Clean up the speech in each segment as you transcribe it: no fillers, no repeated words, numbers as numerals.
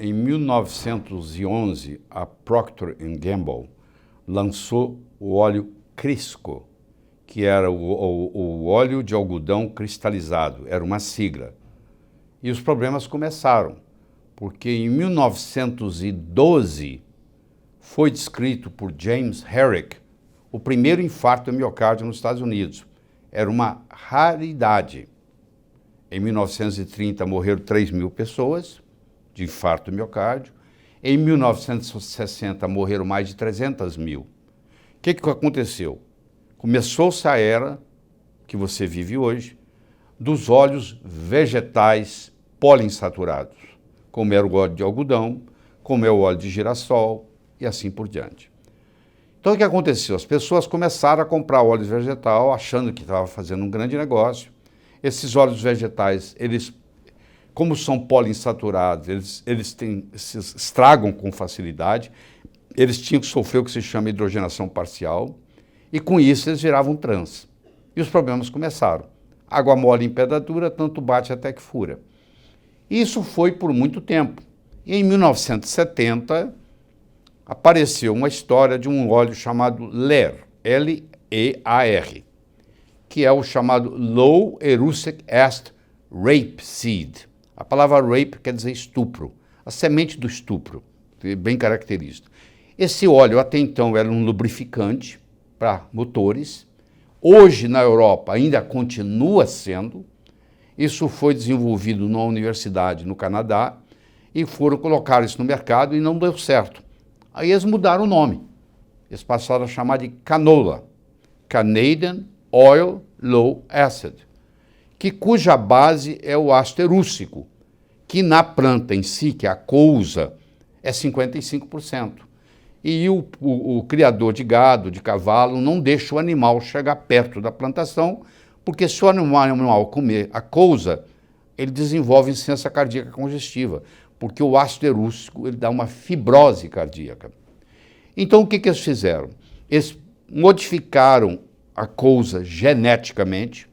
Em 1911, a Procter & Gamble lançou o óleo Crisco, que era o óleo de algodão cristalizado, era uma sigla. E os problemas começaram, porque em 1912 foi descrito por James Herrick o primeiro infarto do miocárdio nos Estados Unidos. Era uma raridade. Em 1930 morreram 3.000 pessoas de infarto do miocárdio. Em 1960 morreram mais de 300.000. O que aconteceu? Começou-se a era que você vive hoje dos óleos vegetais poliinsaturados, como era o óleo de algodão, como é o óleo de girassol e assim por diante. Então o que aconteceu? As pessoas começaram a comprar óleo vegetal achando que estava fazendo um grande negócio. Esses óleos vegetais, eles, como são poliinsaturados, eles se estragam com facilidade, eles tinham que sofrer o que se chama hidrogenação parcial, e com isso eles viravam trans. E os problemas começaram. Água mole em pedra dura, tanto bate até que fura. Isso foi por muito tempo. E em 1970, apareceu uma história de um óleo chamado LEAR, L-E-A-R, que é o chamado Low Erucic Acid Rapeseed. A palavra rape quer dizer estupro, a semente do estupro, bem característico. Esse óleo até então era um lubrificante para motores. Hoje na Europa ainda continua sendo. Isso foi desenvolvido numa universidade no Canadá e foram colocar isso no mercado e não deu certo. Aí eles mudaram o nome. Eles passaram a chamar de canola, Canadian Oil Low Acid, cuja base é o ácido erúcico, que na planta em si, que é a couza, é 55%. E o criador de gado, de cavalo, não deixa o animal chegar perto da plantação, porque se o animal comer a couza, ele desenvolve insuficiência cardíaca congestiva, porque o ácido erúcico ele dá uma fibrose cardíaca. Então o que eles fizeram? Eles modificaram a couza geneticamente,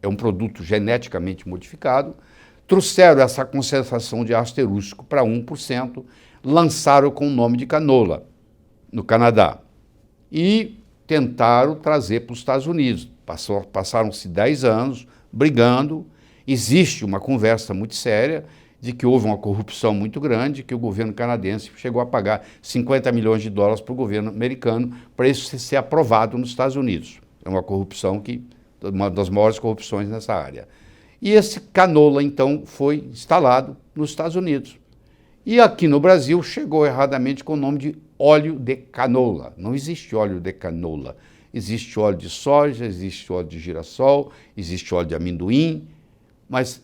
é um produto geneticamente modificado, trouxeram essa concentração de ácido erúcico para 1%, lançaram com o nome de canola, no Canadá, e tentaram trazer para os Estados Unidos. Passaram-se 10 anos brigando, existe uma conversa muito séria de que houve uma corrupção muito grande, que o governo canadense chegou a pagar 50 milhões de dólares para o governo americano para isso ser aprovado nos Estados Unidos. É uma corrupção uma das maiores corrupções nessa área. E esse canola, então, foi instalado nos Estados Unidos. E aqui no Brasil chegou erradamente com o nome de óleo de canola. Não existe óleo de canola. Existe óleo de soja, existe óleo de girassol, existe óleo de amendoim, mas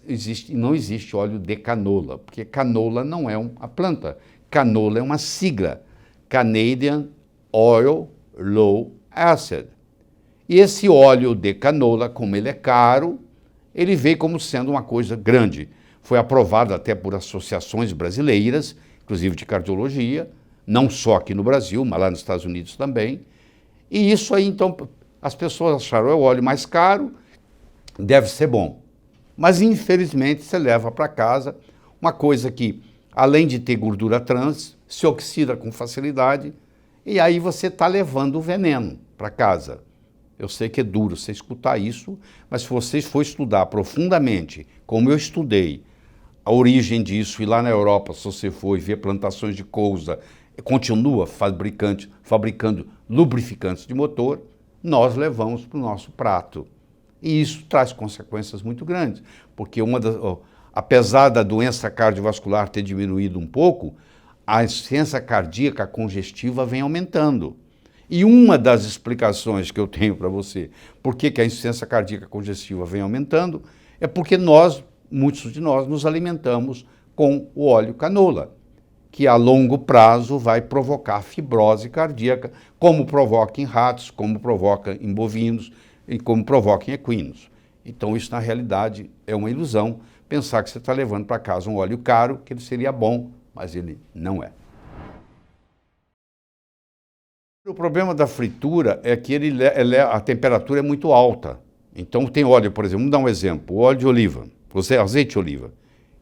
não existe óleo de canola, porque canola não é uma planta. Canola é uma sigla, Canadian Oil Low Acid. E esse óleo de canola, como ele é caro, ele veio como sendo uma coisa grande. Foi aprovado até por associações brasileiras, inclusive de cardiologia, não só aqui no Brasil, mas lá nos Estados Unidos também. E isso aí, então, as pessoas acharam, é o óleo mais caro, deve ser bom. Mas, infelizmente, você leva para casa uma coisa que, além de ter gordura trans, se oxida com facilidade, e aí você está levando o veneno para casa. Eu sei que é duro você escutar isso, mas se você for estudar profundamente, como eu estudei, a origem disso, e lá na Europa, se você for e ver plantações de couza, continua fabricando lubrificantes de motor, nós levamos para o nosso prato. E isso traz consequências muito grandes, porque apesar da doença cardiovascular ter diminuído um pouco, a insuficiência cardíaca congestiva vem aumentando. E uma das explicações que eu tenho para você, por que a insuficiência cardíaca congestiva vem aumentando, é porque muitos de nós, nos alimentamos com o óleo canola, que a longo prazo vai provocar fibrose cardíaca, como provoca em ratos, como provoca em bovinos e como provoca em equinos. Então isso, na realidade, é uma ilusão, pensar que você está levando para casa um óleo caro, que ele seria bom, mas ele não é. O problema da fritura é que a temperatura é muito alta. Então tem óleo, por exemplo, vamos dar um exemplo, o óleo de oliva, azeite de oliva.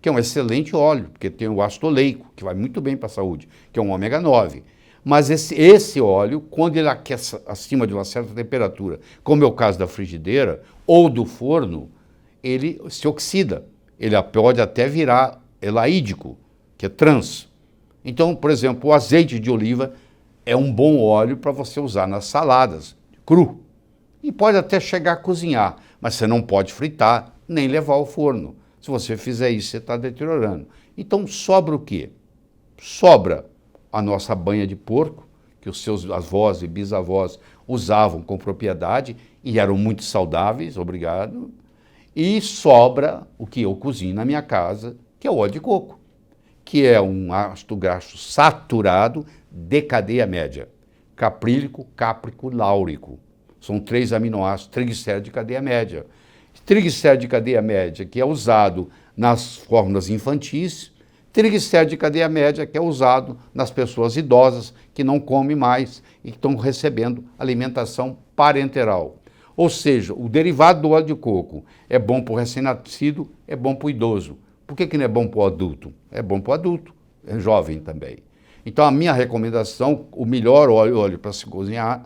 que é um excelente óleo, porque tem o ácido oleico, que vai muito bem para a saúde, que é um ômega 9. Mas esse óleo, quando ele aquece acima de uma certa temperatura, como é o caso da frigideira ou do forno, ele se oxida. Ele pode até virar elaídico, que é trans. Então, por exemplo, o azeite de oliva é um bom óleo para você usar nas saladas, cru. E pode até chegar a cozinhar, mas você não pode fritar nem levar ao forno. Se você fizer isso, você está deteriorando. Então, sobra o quê? Sobra a nossa banha de porco, que os seus avós e bisavós usavam com propriedade e eram muito saudáveis, obrigado. E sobra o que eu cozinho na minha casa, que é o óleo de coco, que é um ácido graxo saturado de cadeia média. Caprílico, cáprico, láurico. São 3 aminoácidos triglicéridos de cadeia média. Triglicérido de cadeia média, que é usado nas fórmulas infantis, triglicérido de cadeia média, que é usado nas pessoas idosas que não comem mais e que estão recebendo alimentação parenteral. Ou seja, o derivado do óleo de coco é bom para o recém-nascido, é bom para o idoso. Por que não é bom para o adulto? É bom para o adulto, é jovem também. Então a minha recomendação, o melhor óleo para se cozinhar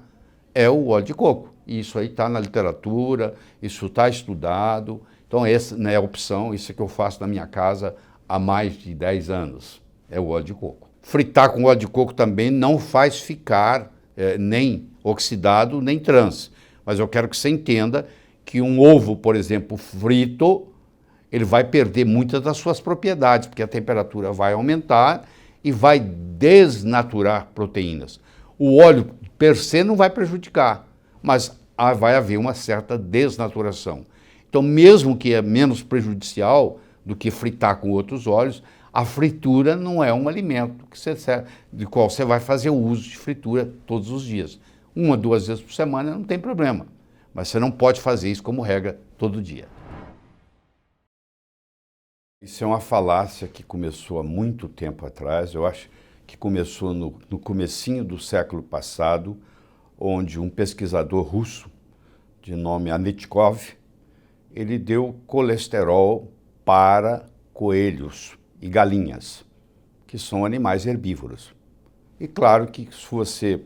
é o óleo de coco. E isso aí está na literatura, isso está estudado. Então essa não é a opção, isso é que eu faço na minha casa há mais de 10 anos, é o óleo de coco. Fritar com óleo de coco também não faz ficar nem oxidado, nem trans. Mas eu quero que você entenda que um ovo, por exemplo, frito, ele vai perder muitas das suas propriedades, porque a temperatura vai aumentar e vai desnaturar proteínas. O óleo per se não vai prejudicar, mas vai haver uma certa desnaturação. Então, mesmo que é menos prejudicial do que fritar com outros óleos, a fritura não é um alimento de qual você vai fazer uso de fritura todos os dias. 1 ou 2 vezes por semana não tem problema, mas você não pode fazer isso como regra todo dia. Isso é uma falácia que começou há muito tempo atrás, eu acho que começou no comecinho do século passado, onde um pesquisador russo, de nome Anitkov, ele deu colesterol para coelhos e galinhas, que são animais herbívoros. E claro que se você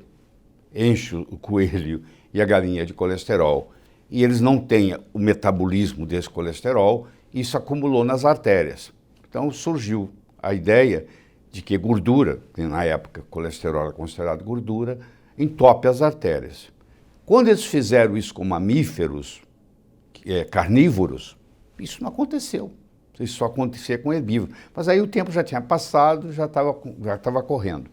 enche o coelho e a galinha de colesterol e eles não têm o metabolismo desse colesterol, isso acumulou nas artérias. Então surgiu a ideia de que gordura, que na época colesterol era considerado gordura, entope as artérias. Quando eles fizeram isso com mamíferos, carnívoros, isso não aconteceu. Isso só acontecia com herbívoros. Mas aí o tempo já tinha passado, já estava correndo.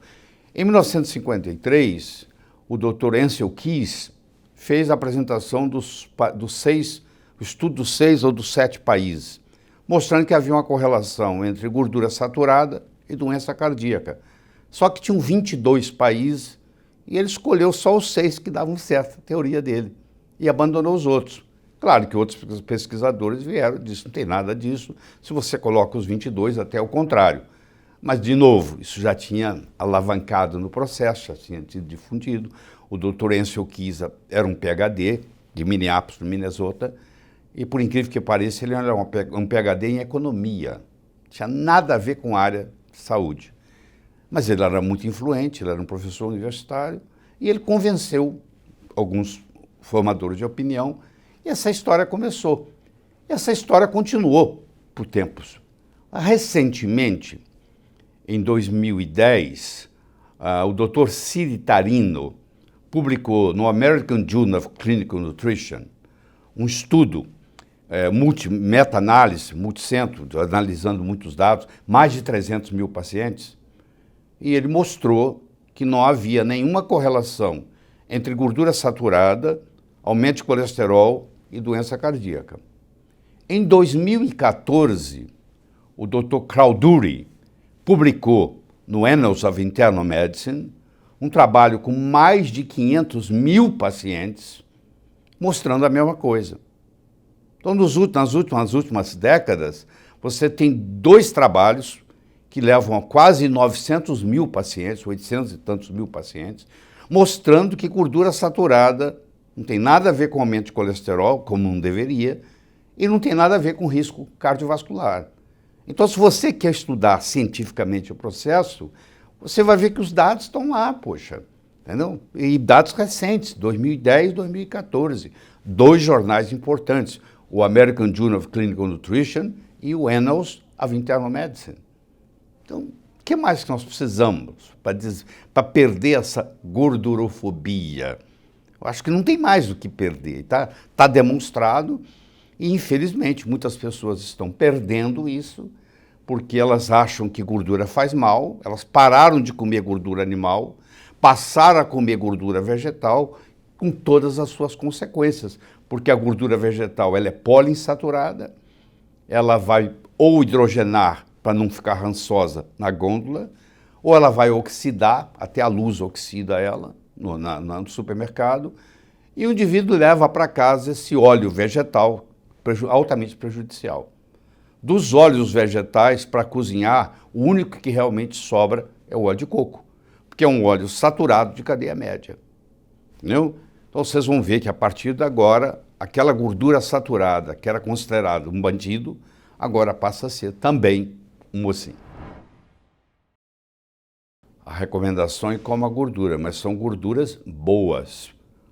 Em 1953, o Dr. Ancel Keys fez a apresentação do estudo dos 6 ou dos 7 países, mostrando que havia uma correlação entre gordura saturada e doença cardíaca. Só que tinham 22 países e ele escolheu só os 6 que davam certo, a teoria dele, e abandonou os outros. Claro que outros pesquisadores vieram e disseram, não tem nada disso, se você coloca os 22, até o contrário. Mas, de novo, isso já tinha alavancado no processo, já tinha sido difundido. O Dr. Ancel Keys era um PhD de Minneapolis, no Minnesota, e, por incrível que pareça, ele era um PhD em economia. Não tinha nada a ver com a área de saúde. Mas ele era muito influente, ele era um professor universitário, e ele convenceu alguns formadores de opinião, e essa história começou. E essa história continuou por tempos. Recentemente, em 2010, o Dr. Siri Tarino publicou no American Journal of Clinical Nutrition um estudo, meta-análise, multicentro, analisando muitos dados, mais de 300 mil pacientes, e ele mostrou que não havia nenhuma correlação entre gordura saturada, aumento de colesterol e doença cardíaca. Em 2014, o Dr. Crowdhury publicou no Annals of Internal Medicine um trabalho com mais de 500 mil pacientes mostrando a mesma coisa. Então, nas últimas décadas, você tem 2 trabalhos que levam a quase 900 mil pacientes, 800 e tantos mil pacientes, mostrando que gordura saturada não tem nada a ver com aumento de colesterol, como não deveria, e não tem nada a ver com risco cardiovascular. Então, se você quer estudar cientificamente o processo, você vai ver que os dados estão lá, poxa, entendeu? E dados recentes, 2010 e 2014, 2 jornais importantes, o American Journal of Clinical Nutrition e o Annals of Internal Medicine. Então, o que mais que nós precisamos para perder essa gordurofobia? Eu acho que não tem mais o que perder, tá demonstrado e, infelizmente, muitas pessoas estão perdendo isso porque elas acham que gordura faz mal, elas pararam de comer gordura animal, passaram a comer gordura vegetal com todas as suas consequências, porque a gordura vegetal ela é poliinsaturada, ela vai ou hidrogenar para não ficar rançosa na glândula, ou ela vai oxidar, até a luz oxida ela no supermercado, e o indivíduo leva para casa esse óleo vegetal altamente prejudicial. Dos óleos vegetais para cozinhar, o único que realmente sobra é o óleo de coco, porque é um óleo saturado de cadeia média. Entendeu? Então vocês vão ver que a partir de agora, aquela gordura saturada, que era considerada um bandido, agora passa a ser também um mocinho. A recomendação é coma gordura, mas são gorduras boas.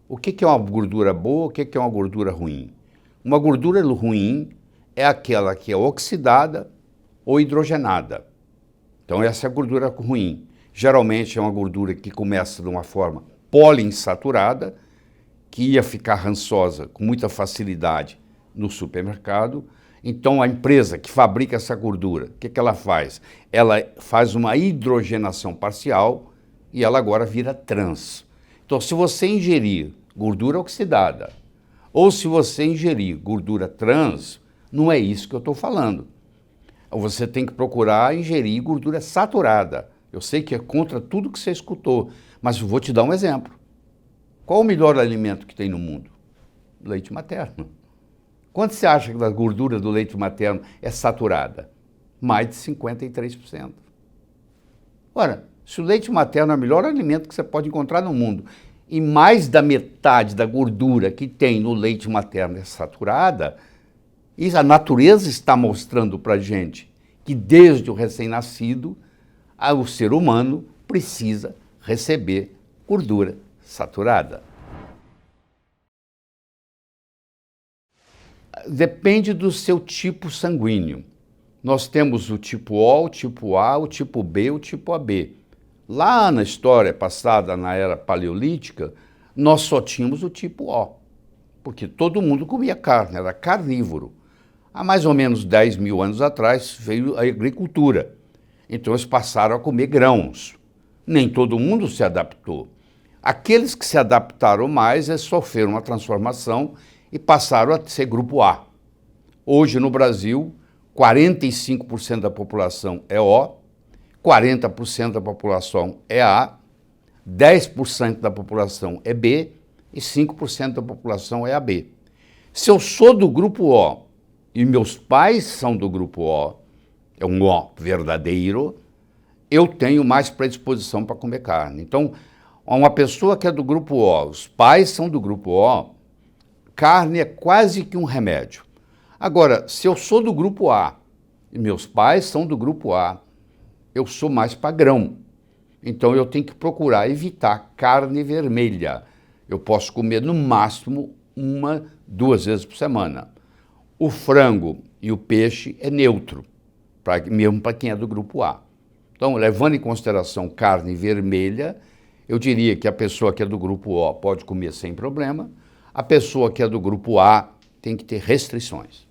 O que é uma gordura boa, o que é uma gordura ruim? Uma gordura ruim é aquela que é oxidada ou hidrogenada. Então essa é a gordura ruim. Geralmente é uma gordura que começa de uma forma poliinsaturada, que ia ficar rançosa com muita facilidade no supermercado. Então a empresa que fabrica essa gordura, o que ela faz? Ela faz uma hidrogenação parcial e ela agora vira trans. Então se você ingerir gordura oxidada ou se você ingerir gordura trans, não é isso que eu estou falando. Você tem que procurar ingerir gordura saturada. Eu sei que é contra tudo que você escutou, mas eu vou te dar um exemplo. Qual o melhor alimento que tem no mundo? Leite materno. Quanto você acha que a gordura do leite materno é saturada? Mais de 53%. Ora, se o leite materno é o melhor alimento que você pode encontrar no mundo, e mais da metade da gordura que tem no leite materno é saturada, e a natureza está mostrando para a gente que desde o recém-nascido, o ser humano precisa receber gordura saturada. Depende do seu tipo sanguíneo. Nós temos o tipo O, o tipo A, o tipo B, o tipo AB. Lá na história passada, na era paleolítica, nós só tínhamos o tipo O, porque todo mundo comia carne, era carnívoro. Há mais ou menos 10 mil anos atrás veio a agricultura. Então eles passaram a comer grãos. Nem todo mundo se adaptou. Aqueles que se adaptaram mais sofreram uma transformação e passaram a ser grupo A. Hoje no Brasil, 45% da população é O, 40% da população é A, 10% da população é B e 5% da população é AB. Se eu sou do grupo O, e meus pais são do grupo O, é um O verdadeiro, eu tenho mais predisposição para comer carne. Então, uma pessoa que é do grupo O, os pais são do grupo O, carne é quase que um remédio. Agora, se eu sou do grupo A e meus pais são do grupo A, eu sou mais para grão. Então, eu tenho que procurar evitar carne vermelha. Eu posso comer no máximo 1, 2 vezes por semana. O frango e o peixe é neutro, mesmo para quem é do grupo A. Então, levando em consideração carne vermelha, eu diria que a pessoa que é do grupo O pode comer sem problema, a pessoa que é do grupo A tem que ter restrições.